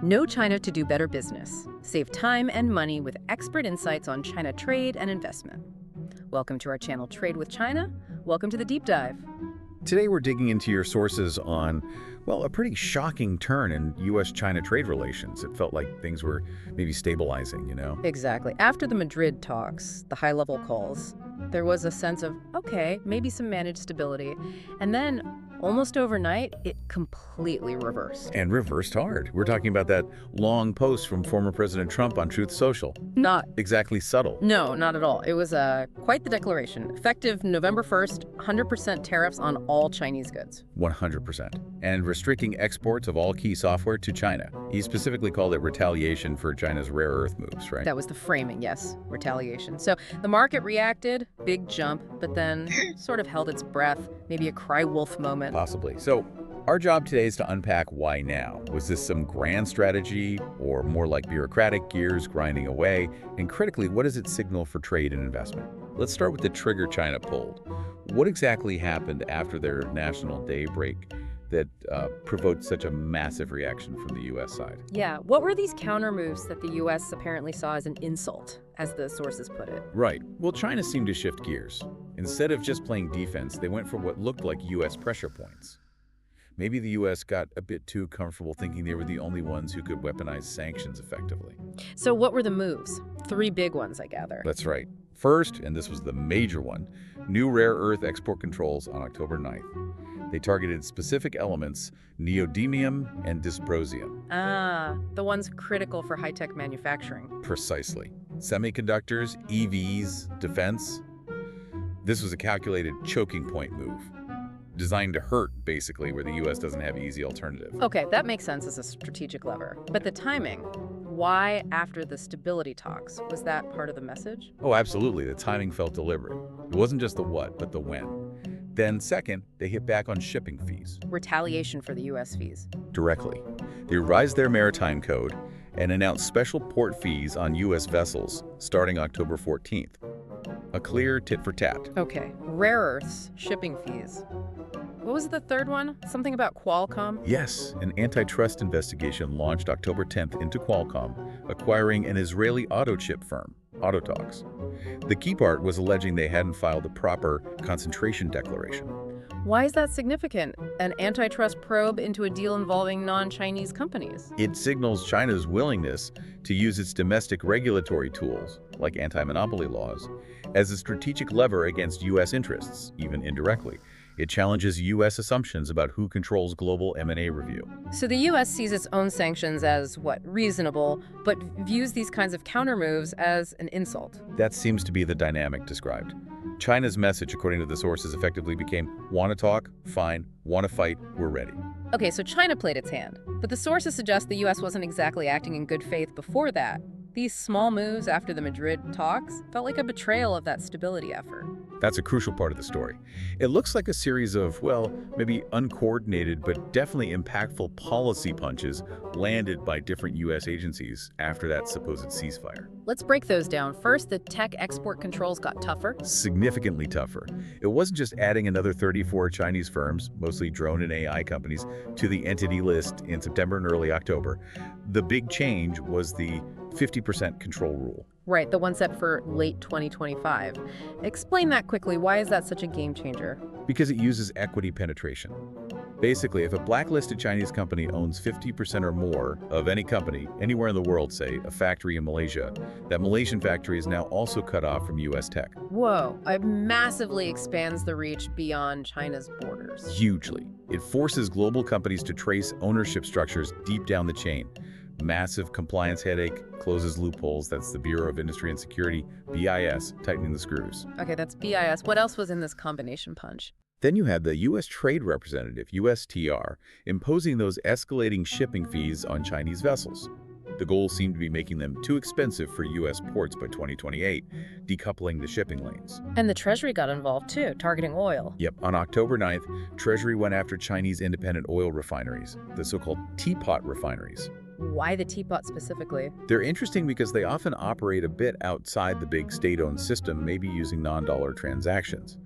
Know China to do better business. Save time and money with expert insights on China trade and investment. Welcome to our channel, Trade with China. Welcome to the deep dive. Today we're digging into your sources on, well, a pretty shocking turn in U.S.-China trade relations. It felt like things were maybe stabilizing, you know? Exactly. After the Madrid talks, the high-level calls, there was a sense of, okay, maybe some managed stability. And then, almost overnight, it completely reversed. And reversed hard. We're talking about that long post from former President Trump on Truth Social. Not exactly subtle. No, not at all. It was quite the declaration. Effective November 1st, 100% tariffs on all Chinese goods. 100%. And restricting exports of all key software to China. He specifically called it retaliation for China's rare earth moves, right? That was the framing, yes, retaliation. So the market reacted, big jump, but then sort of held its breath, maybe a cry wolf moment. Possibly. So our job today is to unpack why now. Was this some grand strategy or more like bureaucratic gears grinding away? And critically, what does it signal for trade and investment? Let's start with the trigger China pulled. What exactly happened after their National Day break that provoked such a massive reaction from the U.S. side? Yeah, what were these counter moves that the U.S. apparently saw as an insult, as the sources put it? Right. Well, China seemed to shift gears. Instead of just playing defense, they went for what looked like U.S. pressure points. Maybe the U.S. got a bit too comfortable thinking they were the only ones who could weaponize sanctions effectively. So what were the moves? 3 big ones, I gather. That's right. First, and this was the major one, new rare earth export controls on October 9th. They targeted specific elements, neodymium and dysprosium. Ah, the ones critical for high-tech manufacturing. Precisely. Semiconductors, EVs, defense. This was a calculated choking point move, designed to hurt, basically, where the U.S. doesn't have an easy alternative. Okay, that makes sense as a strategic lever. But the timing, why after the stability talks? Was that part of the message? Oh, absolutely. The timing felt deliberate. It wasn't just the what, but the when. Then second, they hit back on shipping fees. Retaliation for the U.S. fees. Directly. They revised their maritime code and announced special port fees on U.S. vessels starting October 14th. A clear tit for tat. Okay, rare earths, shipping fees. What was the third one? Something about Qualcomm? Yes, an antitrust investigation launched October 10th into Qualcomm, acquiring an Israeli auto chip firm, Autotalks. The key part was alleging they hadn't filed the proper concentration declaration. Why is that significant? An antitrust probe into a deal involving non-Chinese companies? It signals China's willingness to use its domestic regulatory tools, like anti-monopoly laws, as a strategic lever against U.S. interests, even indirectly. It challenges U.S. assumptions about who controls global M&A review. So the U.S. sees its own sanctions as, reasonable, but views these kinds of counter moves as an insult. That seems to be the dynamic described. China's message, according to the sources, effectively became, want to talk? Fine. Want to fight? We're ready. Okay, so China played its hand. But the sources suggest the U.S. wasn't exactly acting in good faith before that. These small moves after the Madrid talks felt like a betrayal of that stability effort. That's a crucial part of the story. It looks like a series of, well, maybe uncoordinated but definitely impactful policy punches landed by different U.S. agencies after that supposed ceasefire. Let's break those down. First, the tech export controls got tougher. Significantly tougher. It wasn't just adding another 34 Chinese firms, mostly drone and AI companies, to the entity list in September and early October. The big change was the 50% control rule. Right, the one set for late 2025. Explain that quickly. Why is that such a game changer? Because it uses equity penetration. Basically, if a blacklisted Chinese company owns 50% or more of any company anywhere in the world, say a factory in Malaysia, that Malaysian factory is now also cut off from U.S. tech. Whoa, it massively expands the reach beyond China's borders. Hugely. It forces global companies to trace ownership structures deep down the chain. Massive compliance headache, closes loopholes. That's the Bureau of Industry and Security, BIS, tightening the screws. Okay, that's BIS. What else was in this combination punch? Then you had the U.S. Trade Representative, USTR, imposing those escalating shipping fees on Chinese vessels. The goal seemed to be making them too expensive for U.S. ports by 2028, decoupling the shipping lanes. And the Treasury got involved too, targeting oil. Yep, on October 9th, Treasury went after Chinese independent oil refineries, the so-called teapot refineries. Why the teapot specifically? They're interesting because they often operate a bit outside the big state-owned system, maybe using non-dollar transactions.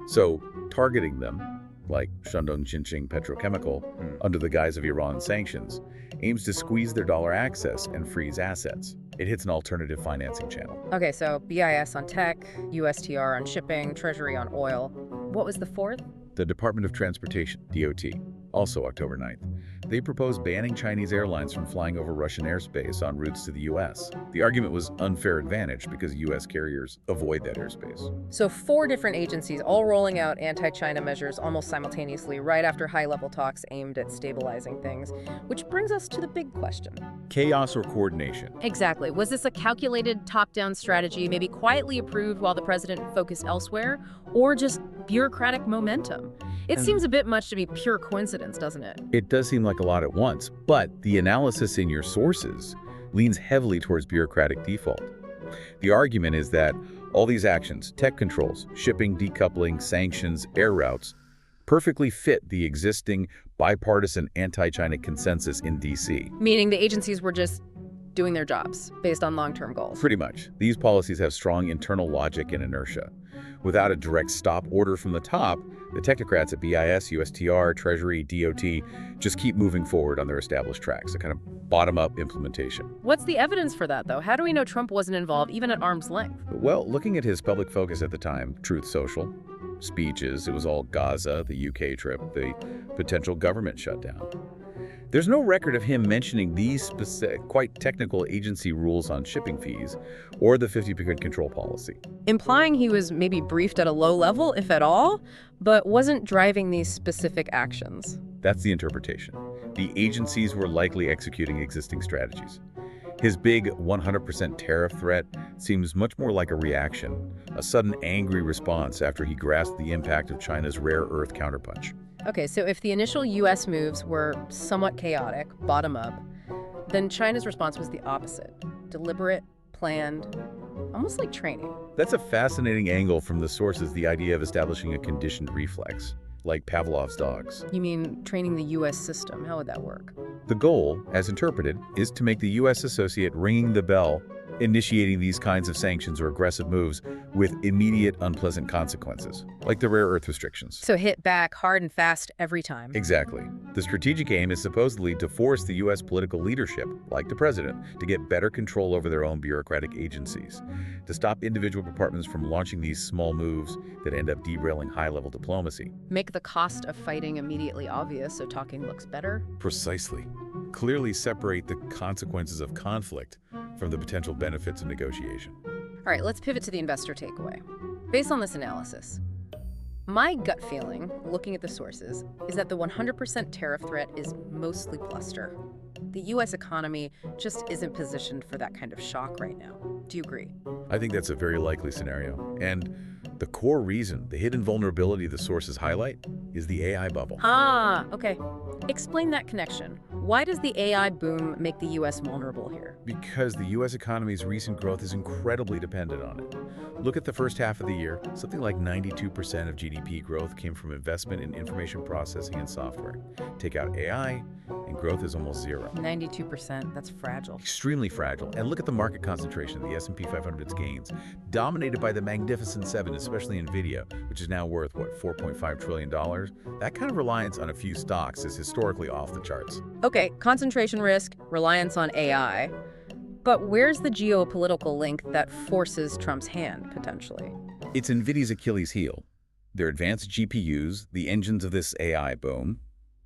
So targeting them, like Shandong Jinqing Petrochemical, under the guise of Iran sanctions, aims to squeeze their dollar access and freeze assets. It hits an alternative financing channel. Okay, so BIS on tech, USTR on shipping, Treasury on oil. What was the fourth? The Department of Transportation, DOT, also October 9th. They proposed banning Chinese airlines from flying over Russian airspace on routes to the U.S. The argument was unfair advantage because U.S. carriers avoid that airspace. So 4 different agencies all rolling out anti-China measures almost simultaneously right after high-level talks aimed at stabilizing things, which brings us to the big question. Chaos or coordination? Exactly. Was this a calculated top-down strategy, maybe quietly approved while the president focused elsewhere, or just bureaucratic momentum? It seems a bit much to be pure coincidence, doesn't it? It does seem like a lot at once, but the analysis in your sources leans heavily towards bureaucratic default. The argument is that all these actions, tech controls, shipping, decoupling, sanctions, air routes, perfectly fit the existing bipartisan anti-China consensus in D.C. Meaning the agencies were just doing their jobs based on long-term goals. Pretty much. These policies have strong internal logic and inertia. Without a direct stop order from the top, the technocrats at BIS, USTR, Treasury, DOT just keep moving forward on their established tracks, a kind of bottom-up implementation. What's the evidence for that, though? How do we know Trump wasn't involved, even at arm's length? Well, looking at his public focus at the time, Truth Social, speeches, it was all Gaza, the UK trip, the potential government shutdown. There's no record of him mentioning these specific, quite technical agency rules on shipping fees or the 50% control policy. Implying he was maybe briefed at a low level, if at all, but wasn't driving these specific actions. That's the interpretation. The agencies were likely executing existing strategies. His big 100% tariff threat seems much more like a reaction, a sudden angry response after he grasped the impact of China's rare earth counterpunch. Okay, so if the initial U.S. moves were somewhat chaotic, bottom-up, then China's response was the opposite. Deliberate, planned, almost like training. That's a fascinating angle from the sources, the idea of establishing a conditioned reflex, like Pavlov's dogs. You mean training the U.S. system? How would that work? The goal, as interpreted, is to make the U.S. associate ringing the bell, initiating these kinds of sanctions or aggressive moves with immediate unpleasant consequences, like the rare earth restrictions. So hit back hard and fast every time. Exactly. The strategic aim is supposedly to force the U.S. political leadership, like the president, to get better control over their own bureaucratic agencies, to stop individual departments from launching these small moves that end up derailing high-level diplomacy. Make the cost of fighting immediately obvious so talking looks better? Precisely. Clearly separate the consequences of conflict from the potential benefits of negotiation. All right, let's pivot to the investor takeaway. Based on this analysis, my gut feeling, looking at the sources, is that the 100% tariff threat is mostly bluster. The U.S. economy just isn't positioned for that kind of shock right now. Do you agree? I think that's a very likely scenario. And the core reason, the hidden vulnerability the sources highlight, is the AI bubble. Ah, okay. Explain that connection. Why does the AI boom make the U.S. vulnerable here? Because the U.S. economy's recent growth is incredibly dependent on it. Look at the first half of the year. Something like 92% of GDP growth came from investment in information processing and software. Take out AI, and growth is almost zero. 92%, that's fragile. Extremely fragile. And look at the market concentration, the S&P 500's gains, dominated by the Magnificent Seven, especially NVIDIA, which is now worth, what, $4.5 trillion? That kind of reliance on a few stocks is historically off the charts. Okay, concentration risk, reliance on AI. But where's the geopolitical link that forces Trump's hand, potentially? It's NVIDIA's Achilles heel. Their advanced GPUs, the engines of this AI boom,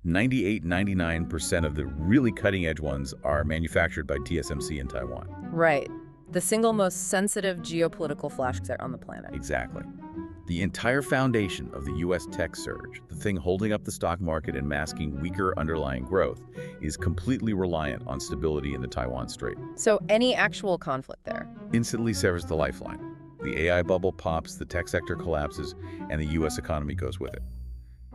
98–99% of the really cutting-edge ones are manufactured by TSMC in Taiwan. Right. The single most sensitive geopolitical flash set on the planet. Exactly. The entire foundation of the U.S. tech surge, the thing holding up the stock market and masking weaker underlying growth, is completely reliant on stability in the Taiwan Strait. So any actual conflict there Instantly severs the lifeline. The AI bubble pops, the tech sector collapses, and the U.S. economy goes with it.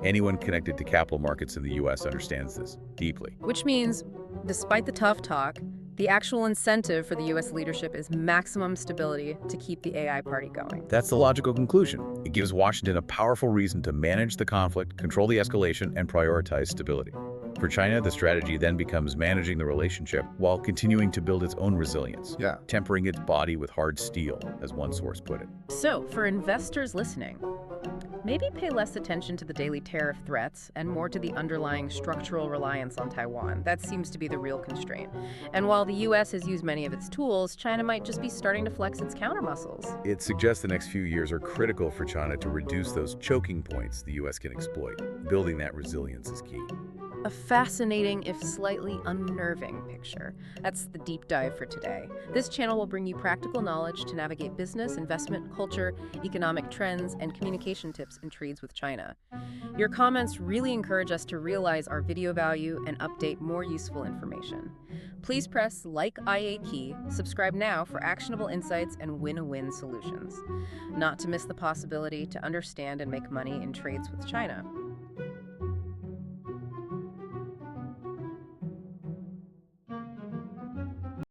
Anyone connected to capital markets in the U.S. understands this deeply. Which means, despite the tough talk, the actual incentive for the U.S. leadership is maximum stability to keep the AI party going. That's the logical conclusion. It gives Washington a powerful reason to manage the conflict, control the escalation, and prioritize stability. For China, the strategy then becomes managing the relationship while continuing to build its own resilience, tempering its body with hard steel, as one source put it. So, for investors listening, Maybe pay less attention to the daily tariff threats and more to the underlying structural reliance on Taiwan. That seems to be the real constraint. And while the U.S. has used many of its tools, China might just be starting to flex its countermuscles. It suggests the next few years are critical for China to reduce those choking points the U.S. can exploit. Building that resilience is key. A fascinating, if slightly unnerving, picture. That's the deep dive for today. This channel will bring you practical knowledge to navigate business, investment, culture, economic trends, and communication tips in trades with China. Your comments really encourage us to realize our video value and update more useful information. Please press like IA key, subscribe now for actionable insights and win-a-win solutions. Not to miss the possibility to understand and make money in trades with China.